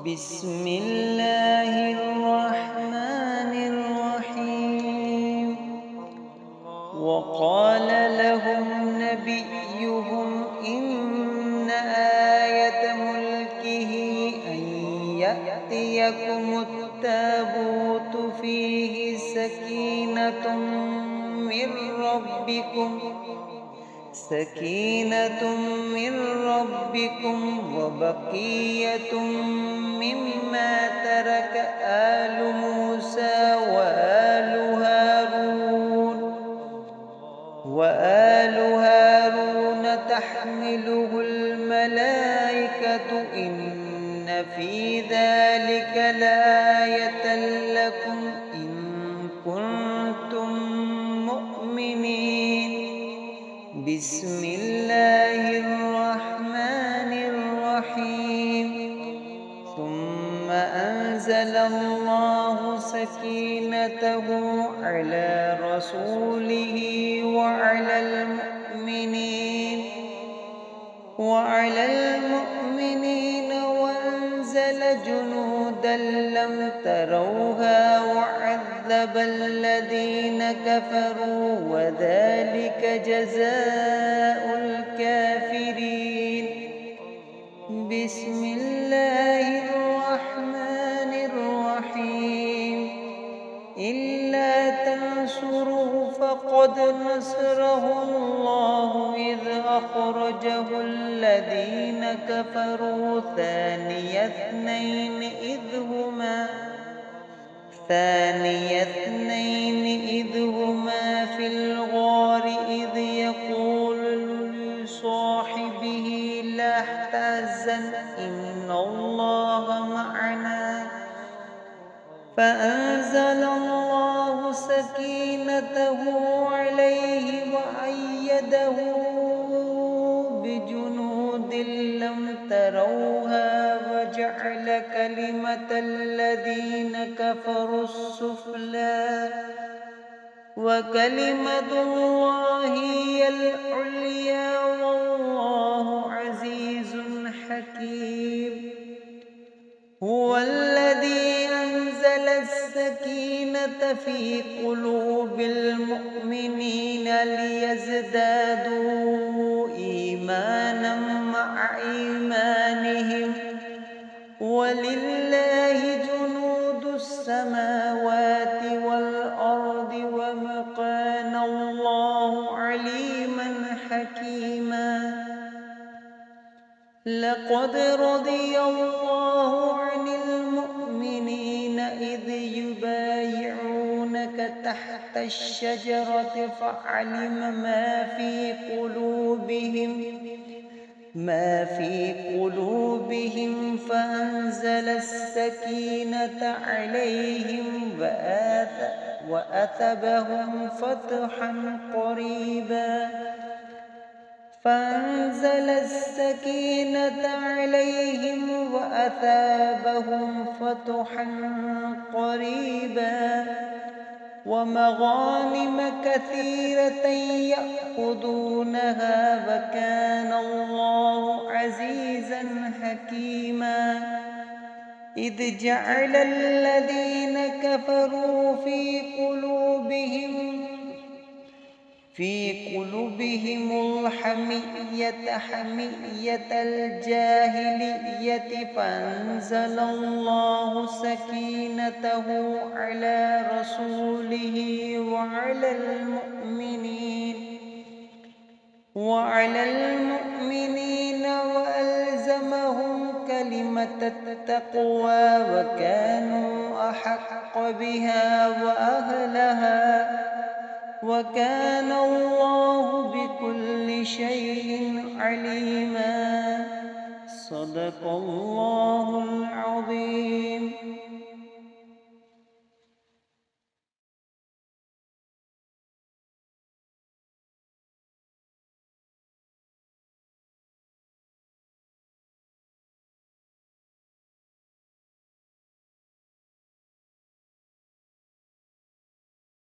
بسم الله الرحمن الرحيم. وقال لهم نبيهم إن آية ملكه أن يأتيكم التابوت فيه سكينة من ربكم وبقية مما ترك آل موسى وآل هارون تحمله الملائكة إن في ذلك لآية لكم إن كنتم مؤمنين. بسم الله الرحمن الرحيم. ثم أنزل الله سكينته على رسوله وعلى المؤمنين وأنزل جنودا لم تروها وعذب الذين كفروا وذلك جزاء الكافرين. بسم الله الرحمن الرحيم. إلا تنصروه فقد نصره الله إذ أخرجه الذين كفروا ثاني اثنين إذ هما في الغار إذ يقول لصاحبه لا تحزن إن الله معنا فأنزل الله سكينته عليه وأيده بجنود لم تروها وجعل كلمة الذين كفروا السفلى وكلمة الله هي العليا والله عزيز حكيم. هو الذي أنزل السكينة في قلوب المؤمنين ليزدادوا إيمانا مع إيمانهم ولله جنود السماوات والأرض وما كان الله عليما حكيما. لقد رضي الله عن المؤمنين إذ يبايعونك تحت الشجرة فعلم ما في قلوبهم فأنزل السكينة عليهم وأثابهم فتحا قريبا. فأنزل السكينة عليهم وأثابهم فتحا قريبا ومغانم كثيرة يأخذونها وكان الله عزيزا حكيما. إذ جعل الذين كفروا في قلوبهم الحمية حمية الجاهلية فأنزل الله سكينته على رسوله وعلى المؤمنين وألزمهم كلمة التقوى وكانوا أحق بها وأهلها وكان الله بكل شيء عليما. صدق الله العظيم.